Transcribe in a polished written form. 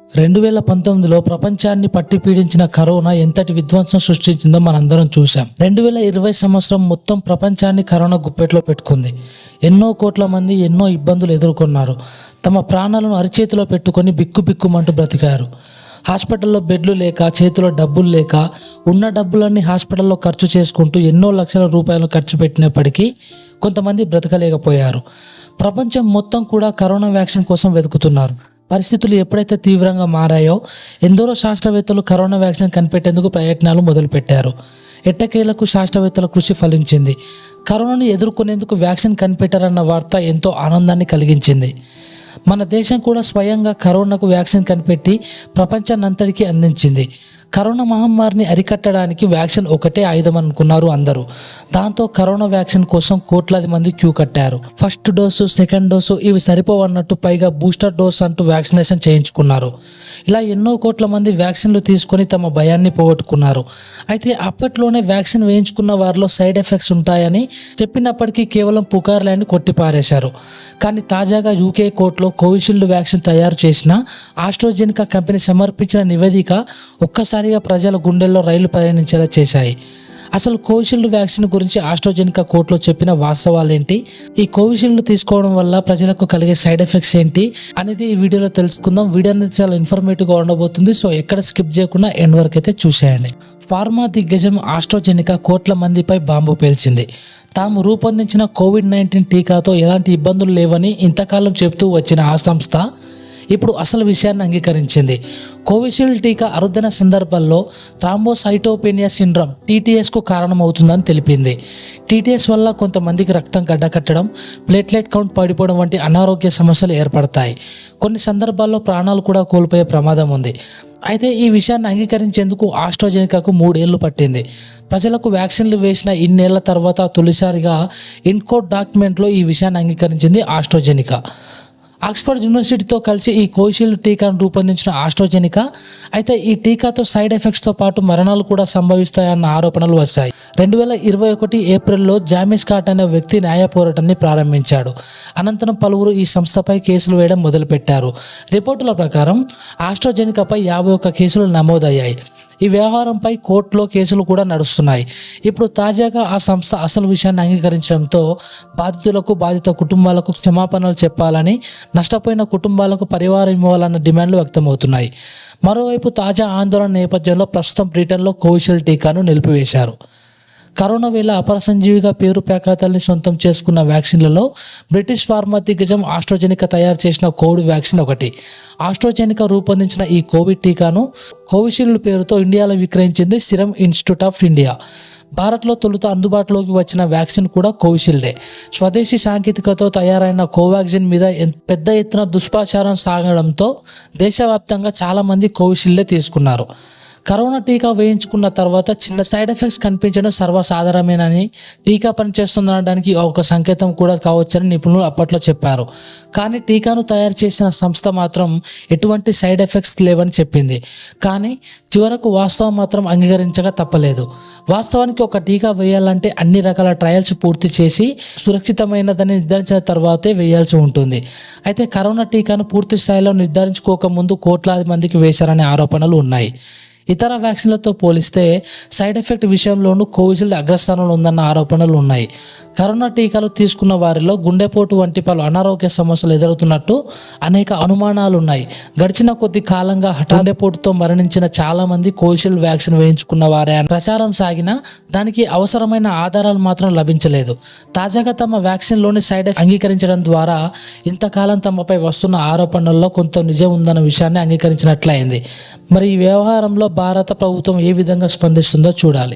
2019లో ప్రపంచాన్ని పట్టి పీడించిన కరోనా ఎంతటి విధ్వంసం సృష్టించిందో మనందరం చూసాం. 2020 సంవత్సరం మొత్తం ప్రపంచాన్ని కరోనా గుప్పెట్లో పెట్టుకుంది. ఎన్నో కోట్ల మంది ఎన్నో ఇబ్బందులు ఎదుర్కొన్నారు. తమ ప్రాణాలను అరిచేతిలో పెట్టుకొని బిక్కుబిక్కుమంటూ బ్రతికారు. హాస్పిటల్లో బెడ్లు లేక, చేతిలో డబ్బులు లేక, ఉన్న డబ్బులన్నీ హాస్పిటల్లో ఖర్చు చేసుకుంటూ ఎన్నో లక్షల రూపాయలు ఖర్చు పెట్టినప్పటికీ కొంతమంది బ్రతకలేకపోయారు. ప్రపంచం మొత్తం కూడా కరోనా వ్యాక్సిన్ కోసం వెతుకుతున్నారు. పరిస్థితులు ఎప్పుడైతే తీవ్రంగా మారాయో ఎందరో శాస్త్రవేత్తలు కరోనా వ్యాక్సిన్ కనిపెట్టేందుకు ప్రయత్నాలు మొదలుపెట్టారు. ఎట్టకేలకు శాస్త్రవేత్తల కృషి ఫలించింది. కరోనాను ఎదుర్కొనేందుకు వ్యాక్సిన్ కనిపెట్టారన్న వార్త ఎంతో ఆనందాన్ని కలిగించింది. మన దేశం కూడా స్వయంగా కరోనాకు వ్యాక్సిన్ కనిపెట్టి ప్రపంచాన్నంతటికీ అందించింది. కరోనా మహమ్మారిని అరికట్టడానికి వ్యాక్సిన్ ఒకటే ఆయుధం అనుకున్నారు అందరూ. దాంతో కరోనా వ్యాక్సిన్ కోసం కోట్లాది మంది క్యూ కట్టారు. ఫస్ట్ డోసు, సెకండ్ డోసు ఇవి సరిపోవన్నట్టు పైగా బూస్టర్ డోస్ అంటూ వ్యాక్సినేషన్ చేయించుకున్నారు. ఇలా ఎన్నో కోట్ల మంది వ్యాక్సిన్లు తీసుకొని తమ భయాన్ని పోగొట్టుకున్నారు. అయితే అప్పట్లోనే వ్యాక్సిన్ వేయించుకున్న వారిలో సైడ్ ఎఫెక్ట్స్ ఉంటాయని చెప్పినప్పటికీ కేవలం పుకార్లని కొట్టిపారేశారు. కానీ తాజాగా యూకే కోర్టులో కోవిషీల్డ్ వ్యాక్సిన్ తయారు చేసిన ఆస్ట్రాజెనికా కంపెనీ సమర్పించిన నివేదిక ఒక్కసారిగా ప్రజల గుండెల్లో రైలు ప్రయాణించేలా చేశాయి. అసలు కోవిషీల్డ్ వ్యాక్సిన్ గురించి ఆస్ట్రాజెనికా కోర్టులో చెప్పిన వాస్తవాలేంటి, ఈ కోవిషీల్డ్ తీసుకోవడం వల్ల ప్రజలకు కలిగే సైడ్ ఎఫెక్ట్స్ ఏంటి అనేది ఈ వీడియోలో తెలుసుకుందాం. వీడియో అనేది చాలా ఇన్ఫర్మేటివ్గా ఉండబోతుంది. సో ఎక్కడ స్కిప్ చేయకుండా ఎండ్ వరకు అయితే చూసేయండి. ఫార్మా దిగ్గజం ఆస్ట్రాజెనికా కోట్ల మందిపై బాంబు పేల్చింది. తాము రూపొందించిన కోవిడ్-19 టీకాతో ఎలాంటి ఇబ్బందులు లేవని ఇంతకాలం చెబుతూ వచ్చిన ఆ సంస్థ ఇప్పుడు అసలు విషయాన్ని అంగీకరించింది. కోవిషీల్డ్ టీకా అరుదైన సందర్భాల్లో థ్రాంబోసైటోపెనియా సిండ్రోమ్ TTSకు కారణమవుతుందని తెలిపింది. TTS వల్ల కొంతమందికి రక్తం గడ్డకట్టడం, ప్లేట్లెట్ కౌంట్ పడిపోవడం వంటి అనారోగ్య సమస్యలు ఏర్పడతాయి. కొన్ని సందర్భాల్లో ప్రాణాలు కూడా కోల్పోయే ప్రమాదం ఉంది. అయితే ఈ విషయాన్ని అంగీకరించేందుకు ఆస్ట్రాజెనికాకు 3 ఏళ్లు పట్టింది. ప్రజలకు వ్యాక్సిన్లు వేసిన ఇన్నేళ్ల తర్వాత తొలిసారిగా ఇన్కోడ్ డాక్యుమెంట్లో ఈ విషయాన్ని అంగీకరించింది ఆస్ట్రాజెనికా. ఆక్స్ఫర్డ్ యూనివర్సిటీతో కలిసి ఈ కోవిషీల్డ్ టీకాను రూపొందించిన ఆస్ట్రాజెనికా అయితే ఈ టీకాతో సైడ్ ఎఫెక్ట్స్తో పాటు మరణాలు కూడా సంభవిస్తాయన్న ఆరోపణలు వచ్చాయి. 2021 ఏప్రిల్లో జామీ స్కాట్ అనే వ్యక్తి న్యాయ పోరాటాన్ని ప్రారంభించాడు. అనంతరం పలువురు ఈ సంస్థపై కేసులు వేయడం మొదలుపెట్టారు. రిపోర్టుల ప్రకారం ఆస్ట్రాజెనికాపై 51 కేసులు నమోదయ్యాయి. ఈ వ్యవహారంపై కోర్టులో కేసులు కూడా నడుస్తున్నాయి. ఇప్పుడు తాజాగా ఆ సంస్థ అసలు విషయాన్ని అంగీకరించడంతో బాధితులకు, బాధిత కుటుంబాలకు క్షమాపణలు చెప్పాలని, నష్టపోయిన కుటుంబాలకు పరిహారం ఇవ్వాలన్న డిమాండ్లు వ్యక్తమవుతున్నాయి. మరోవైపు తాజా ఆందోళన నేపథ్యంలో ప్రస్తుతం బ్రిటన్లో కోవిషీల్డ్ టీకాను నిలిపివేశారు. కరోనా వేళ అపరసంజీవిగా పేరు ప్రఖ్యాతల్ని సొంతం చేసుకున్న వ్యాక్సిన్లలో బ్రిటిష్ ఫార్మా దిగ్గజం ఆస్ట్రాజెనికా తయారు చేసిన కోవిడ్ వ్యాక్సిన్ ఒకటి. ఆస్ట్రాజెనికా రూపొందించిన ఈ కోవిడ్ టీకాను కోవిషీల్డ్ పేరుతో ఇండియాలో విక్రయించింది సిరమ్ ఇన్స్టిట్యూట్ ఆఫ్ ఇండియా. భారత్లో తొలుత అందుబాటులోకి వచ్చిన వ్యాక్సిన్ కూడా కోవిషీల్డే. స్వదేశీ సాంకేతికతో తయారైన కోవాక్సిన్ మీద పెద్ద ఎత్తున దుష్ప్రచారం సాగడంతో దేశవ్యాప్తంగా చాలామంది కోవిషీల్డే తీసుకున్నారు. కరోనా టీకా వేయించుకున్న తర్వాత చిన్న సైడ్ ఎఫెక్ట్స్ కనిపించడం సర్వసాధారణమేనని, టీకా పనిచేస్తుందనడానికి ఒక సంకేతం కూడా కావచ్చని నిపుణులు అప్పట్లో చెప్పారు. కానీ టీకాను తయారు చేసిన సంస్థ మాత్రం ఎటువంటి సైడ్ ఎఫెక్ట్స్ లేవని చెప్పింది. కానీ చివరకు వాస్తవం మాత్రం అంగీకరించక తప్పలేదు. వాస్తవానికి ఒక టీకా వేయాలంటే అన్ని రకాల ట్రయల్స్ పూర్తి చేసి సురక్షితమైనదని నిర్ధారించిన తర్వాతే వేయాల్సి ఉంటుంది. అయితే కరోనా టీకాను పూర్తి స్థాయిలో నిర్ధారించుకోకముందు కోట్లాది మందికి వేశారనే ఆరోపణలు ఉన్నాయి. ఇతర వ్యాక్సిన్లతో పోలిస్తే సైడ్ ఎఫెక్ట్ విషయంలోనూ కోవిషీల్డ్ అగ్రస్థానంలో ఉందన్న ఆరోపణలు ఉన్నాయి. కరోనా టీకాలు తీసుకున్న వారిలో గుండెపోటు వంటి పలు అనారోగ్య సమస్యలు ఎదురవుతున్నట్టు అనేక అనుమానాలు ఉన్నాయి. గడిచిన కొద్ది కాలంగా గుండెపోటుతో మరణించిన చాలా మంది కోవిషీల్డ్ వ్యాక్సిన్ వేయించుకున్న వారే అని ప్రచారం సాగినా దానికి అవసరమైన ఆధారాలు మాత్రం లభించలేదు. తాజాగా తమ వ్యాక్సిన్లోని సైడ్ ఎఫెక్ట్ అంగీకరించడం ద్వారా ఇంతకాలం తమపై వస్తున్న ఆరోపణల్లో కొంత నిజం ఉందన్న విషయాన్ని అంగీకరించినట్లయింది. మరి ఈ వ్యవహారంలో భారత ప్రభుత్వం ఏ విధంగా స్పందిస్తుందో చూడాలి.